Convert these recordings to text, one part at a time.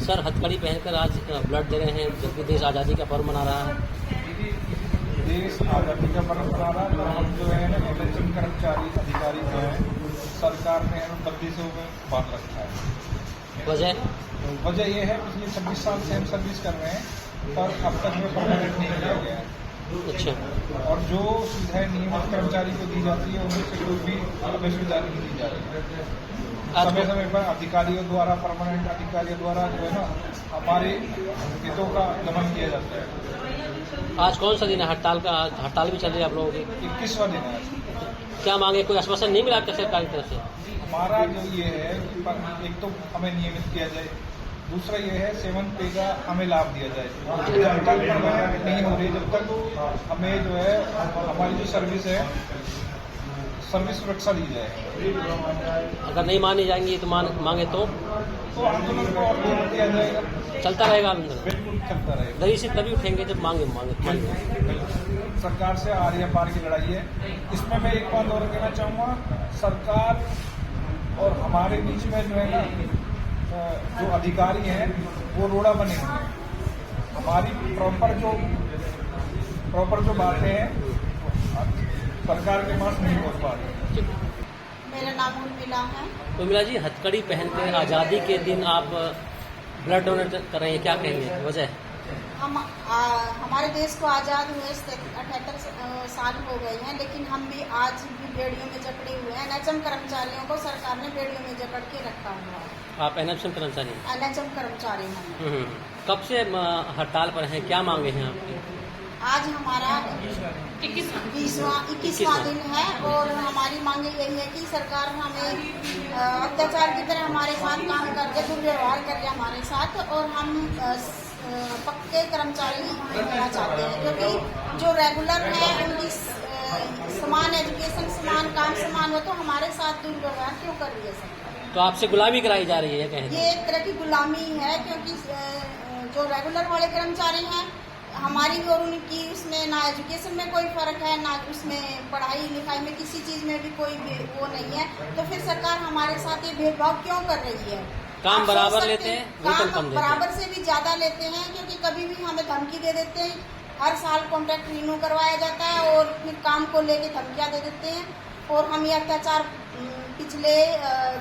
Sir हथकड़ी पहनकर आज ब्लड दे रहे हैं जबकि देश आज़ादी का पर्व मना रहा है। देश आज़ादी का पर्व मना रहा है तो हम जो है ना इलेक्शन कर्मचारी अधिकारी जो है सरकार ने हमें बत्तीसों में बांध रखा है। वजह ये है पिछले 26 साल से हम सर्विस कर रहे हैं पर अब तक में परमानेंट नहीं किया गया है। अच्छा। और जो सुविधाएं नियमित कर्मचारी को दी जाती है उनमें से कोई भी हमें सुविधा नहीं दी जा रही है। समय समय पर अधिकारियों द्वारा परमानेंट अधिकारियों द्वारा जो है ना हमारे हितों का दमन किया जाता है। आज कौन सा दिन है? हड़ताल भी चल रही है आप लोगों की? 21वां दिन है। क्या मांगे? कोई आश्वासन नहीं मिला आपको सरकार की तरफ से? हमारा जो ये है कि एक तो हमें नियमित किया जाए, दूसरा ये है 7 पे का हमें लाभ दिया जाए। जब तक परमानेंट नहीं हो रही जब तक हमें जो है हमारी जो सर्विस है सर्विस सुरक्षा दी जाए। अगर नहीं मानी जाएंगी तो मांगे तो आंदोलन को और जोर दिया जाएगा। चलता रहेगा आंदोलन? बिल्कुल चलता रहेगा। दरी से तभी उठेंगे जब मांगे सरकार से आर या पार की लड़ाई है। इसमें मैं एक बात और कहना चाहूँगा, सरकार और हमारे बीच में जो है जो अधिकारी हैं वो रोड़ा बने हुए हैं। हमारी प्रॉपर जो बातें हैं सरकार के पास नहीं पहुँच पा रही। मेरा नाम उर्मिला है। उर्मिला जी, हथकड़ी पहनकर आज़ादी के दिन आप ब्लड डोनेट कर रही हैं, क्या कहेंगे वजह? हमारे देश को आज़ाद हुए 78 साल हो गए हैं, लेकिन हम भी आज भी बेड़ियों में जकड़े हुए हैं। एनएचएम कर्मचारियों को सरकार ने बेड़ियों में जकड़ के रखा हुआ है। आप एनएचएम कर्मचारी? एनएचएम कर्मचारी हैं। कब से हड़ताल पर हैं? क्या मांगे हैं आपकी? आज हमारा 21वां दिन है और हमारी मांगे यही है कि सरकार हमें अत्याचार की तरह हमारे साथ काम करके दुर्व्यवहार करके हमारे साथ, और हम पक्के कर्मचारी बनना चाहते हैं क्योंकि जो रेगुलर है उनकी समान एजुकेशन समान काम समान हो, तो हमारे साथ दुर्व्यवहार क्यों कर रही है सरकार? तो आपसे गुलामी कराई जा रही है? कहें ये एक तरह की गुलामी है क्योंकि जो रेगुलर वाले कर्मचारी हैं हमारी और उनकी उसमें ना एजुकेशन में कोई फर्क है ना उसमें पढ़ाई लिखाई में किसी चीज में भी कोई वो नहीं है, तो फिर सरकार हमारे साथ ये भेदभाव क्यों कर रही है? काम बराबर लेते हैं, वेतन कम देते हैं। बराबर से भी ज्यादा लेते हैं क्योंकि कभी भी हमें धमकी दे देते हैं। हर साल कॉन्ट्रैक्ट रिन्यू करवाया जाता है और फिर काम को लेके धमकियां दे देते हैं और हम ये अत्याचार पिछले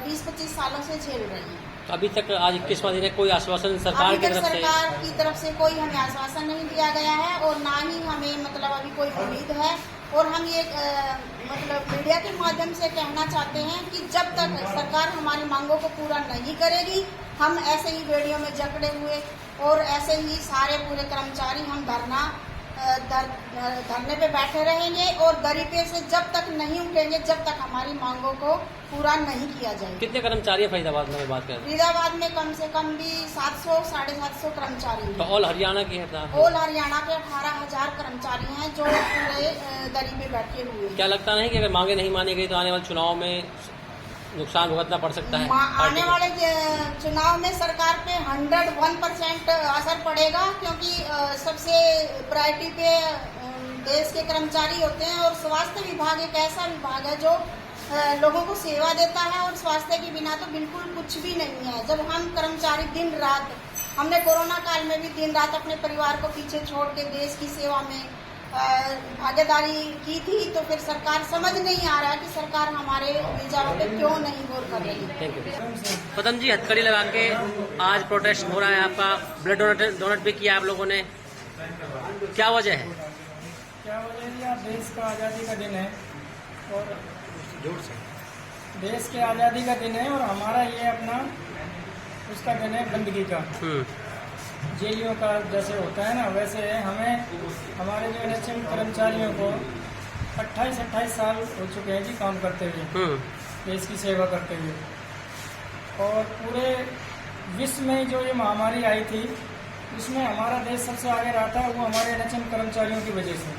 20-25 सालों से झेल रहे हैं। अभी तक आज 21वां दिन है, कोई आश्वासन सरकार की तरफ से कोई हमें आश्वासन नहीं दिया गया है और ना ही हमें मतलब अभी कोई उम्मीद है। और हम ये मतलब मीडिया के माध्यम से कहना चाहते हैं कि जब तक सरकार हमारी मांगों को पूरा नहीं करेगी हम ऐसे ही बेड़ियों में जकड़े हुए और ऐसे ही सारे पूरे कर्मचारी हम धरने पे बैठे रहेंगे और दरी पे से जब तक नहीं उठेंगे जब तक हमारी मांगों को पूरा नहीं किया जाएगा। कितने कर्मचारी है फरीदाबाद में बात करें? फरीदाबाद में कम से कम भी 700-750 कर्मचारी हैं। तो ऑल हरियाणा के हैं? ऑल हरियाणा के 18,000 कर्मचारी हैं जो पूरे दरी पे बैठे हुए हैं। क्या लगता नहीं कि अगर मांगे नहीं मानी गई तो आने वाले चुनाव में नुकसान भुगतना पड़ सकता है? आने वाले चुनाव में सरकार पे 101% असर पड़ेगा क्योंकि सबसे प्रायोरिटी पे देश के कर्मचारी होते हैं और स्वास्थ्य विभाग एक ऐसा विभाग है जो लोगों को सेवा देता है और स्वास्थ्य के बिना तो बिल्कुल कुछ भी नहीं है। जब हम कर्मचारी दिन रात, हमने कोरोना काल में भी दिन रात अपने परिवार को पीछे छोड़ के देश की सेवा में भागीदारी की थी, तो फिर सरकार समझ नहीं आ रहा कि सरकार हमारे विचारों पे क्यों नहीं गौर कर रही। Thank you. पतन जी, हथकड़ी लगा के आज प्रोटेस्ट हो रहा है आपका, ब्लड डोनेट भी किया आप लोगों ने, क्या वजह है? क्या वजह है? आज देश का आज़ादी का दिन है और देश के आज़ादी का दिन है और हमारा ये अपना उसका दिन है बंदगी का। जेईओ का जैसे होता है ना वैसे हमें हमारे जो एनएचएम कर्मचारियों को 28 साल हो चुके हैं जी काम करते हुए, देश की सेवा करते हुए, और पूरे विश्व में जो ये महामारी आई थी उसमें हमारा देश सबसे आगे रहा था, वो हमारे एनएचएम कर्मचारियों की वजह से,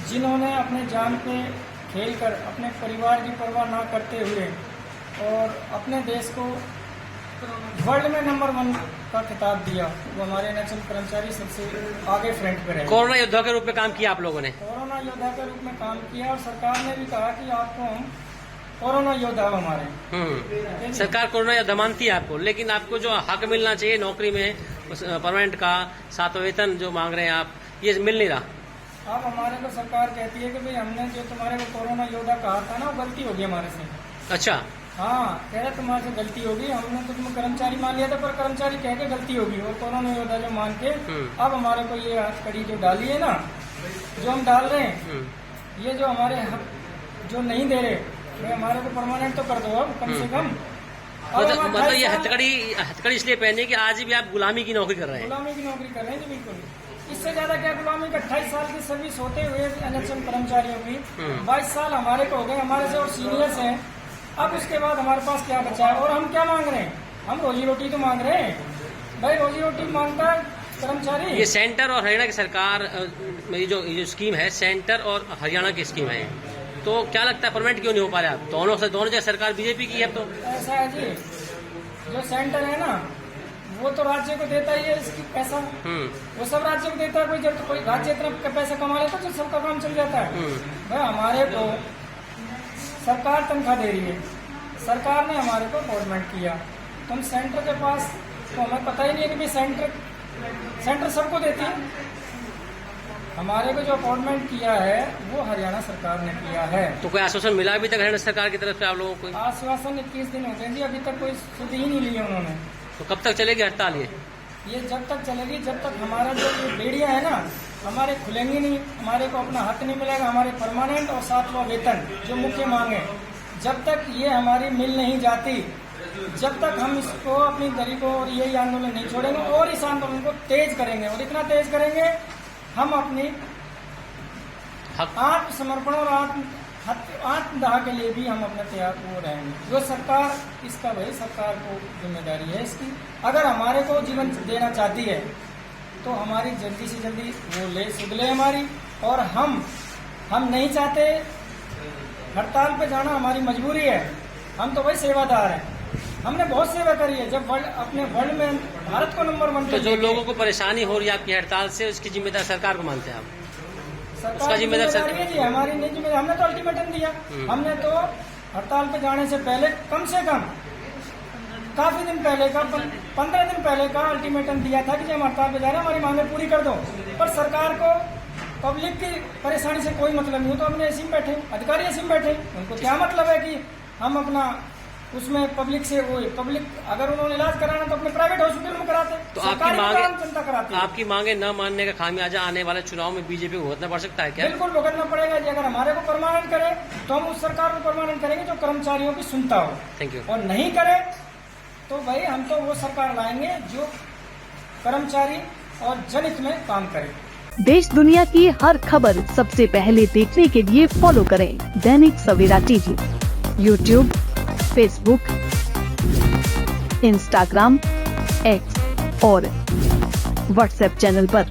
जिन्होंने अपने जान पे खेल कर अपने परिवार की परवाह ना करते हुए और अपने देश को वर्ल्ड में नंबर 1 का खिताब दिया। वो हमारे एनएचएम कर्मचारी सबसे आगे फ्रंट पे रहे। कोरोना योद्धा के रूप में काम किया आप लोगों ने? कोरोना योद्धा के रूप में काम किया और सरकार ने भी कहा कि आपको हम कोरोना योद्धा हो हमारे। सरकार कोरोना या दमानती है आपको, लेकिन आपको जो हक मिलना चाहिए नौकरी में परमानेंट का, सातवां वेतन जो मांग रहे हैं आप, ये मिल नहीं रहा। अब हमारे को सरकार कहती है कि भाई हमने जो तुम्हारे को कोरोना योद्धा कहा था ना, वो गलती होगी हमारे से। अच्छा। हाँ, कह रहे तुम्हारे से गलती होगी, हमने तो तुम्हें कर्मचारी मान लिया था, पर कर्मचारी कह के गलती होगी, और कोरोना योद्धा जो मान के अब हमारे को ये कड़ी जो डाली है ना, जो हम डाल रहे हैं, ये जो हमारे जो नहीं दे रहे, भाई हमारे को परमानेंट तो कर दो अब कम से कम। मतलब ये हथकड़ी इसलिए पहने कि आज भी आप गुलामी की नौकरी कर रहे हैं। गुलामी की नौकरी कर रहे हैं जी, बिल्कुल। इससे ज्यादा क्या गुलामी का 28 साल की सर्विस होते हुए एनएचएम कर्मचारियों की 22 साल हमारे को हो गए, हमारे से और सीनियर्स हैं। अब उसके बाद हमारे पास क्या बचा है, और हम क्या मांग रहे हैं? हम रोजी रोटी तो मांग रहे हैं भाई, रोजी रोटी मांगता है कर्मचारी। ये सेंटर और हरियाणा की सरकार में जो स्कीम है, सेंटर और हरियाणा की स्कीम है, तो क्या लगता है परमानेंट क्यों नहीं हो पा रहा? दोनों जगह सरकार बीजेपी की है। अब तो ऐसा है जी, जो सेंटर है ना, वो तो राज्य को देता ही है इसकी पैसा, वो सब राज्य को देता है। कोई जब कोई राज्य इतना पैसा कमा लेता तो सबका काम चल जाता है। भाई हमारे को सरकार तनख्वाह दे रही है, सरकार ने हमारे को अपॉइंटमेंट किया, तो हम सेंटर के पास, तो हमें पता ही नहीं है कि भाई सेंटर सबको देती है। हमारे को जो अपॉइंटमेंट किया है वो हरियाणा सरकार ने किया है। तो कोई आश्वासन मिला अभी तक हरियाणा सरकार की तरफ से आप लोगों को? आश्वासन 21 दिन होते हैं जी, अभी तक कोई सुध ही नहीं ली उन्होंने। तो कब तक चलेगी हड़ताल? ये जब तक चलेगी, जब तक हमारा जो ये बेड़ियां है ना, हमारे खुलेंगी नहीं, हमारे को अपना हक नहीं मिलेगा, हमारे परमानेंट और सातवां वेतन जो मुख्य मांग है, जब तक ये हमारी मिल नहीं जाती, जब तक हम इसको अपनी दरी को और यही आंदोलन नहीं छोड़ेंगे, और इस आंदोलन को तेज करेंगे, और इतना तेज करेंगे हम अपनी आत्मसमर्पण और आत्मदाह के लिए भी हम अपने तैयार हो रहेंगे। जो सरकार, इसका वही सरकार को जिम्मेदारी है इसकी। अगर हमारे को जीवन देना चाहती है तो हमारी जल्दी से जल्दी वो सुध ले हमारी, और हम नहीं चाहते हड़ताल पे जाना, हमारी मजबूरी है। हम तो वही सेवादार हैं, हमने बहुत सेवा करी है। जब अपने वर्ल्ड में भारत को नंबर 1 तो जो लोगों को परेशानी हो रही है आपकी हड़ताल से, उसकी जिम्मेदार सरकार को मानते हैं आप? सरकार जिम्मेदार है जी, हमारी नहीं जिम्मेदार। हमने तो अल्टीमेटम दिया, हमने तो हड़ताल पे जाने से पहले कम से कम काफी दिन पहले का 15 दिन पहले का अल्टीमेटम दिया था कि जब हड़ताल पे जा रहे हैं हमारी मांगे पूरी कर दो। पर सरकार को पब्लिक की परेशानी से कोई मतलब नहीं हो, तो हमने ऐसे ही बैठे, अधिकारी ऐसे ही बैठे। उनको क्या मतलब है कि हम अपना उसमें पब्लिक से वो पब्लिक, अगर उन्होंने इलाज कराना तो अपने प्राइवेट हॉस्पिटल में कराते। तो आपकी मांगे न मानने का खामियाजा आने वाले चुनाव में बीजेपी को भुगतना पड़ सकता है क्या? बिल्कुल भुगतना पड़ेगा जी। अगर हमारे को परमानेंट करे तो हम उस सरकार को परमानेंट करेंगे जो कर्मचारियों की सुनता हो। Thank you. और नहीं करे तो भाई हम तो वो सरकार लाएंगे जो कर्मचारी और जनहित में काम करे। देश दुनिया की हर खबर सबसे पहले देखने के लिए फॉलो करें Dainik Savera TV, YouTube, Facebook, Instagram, X और व्हाट्सएप चैनल पर।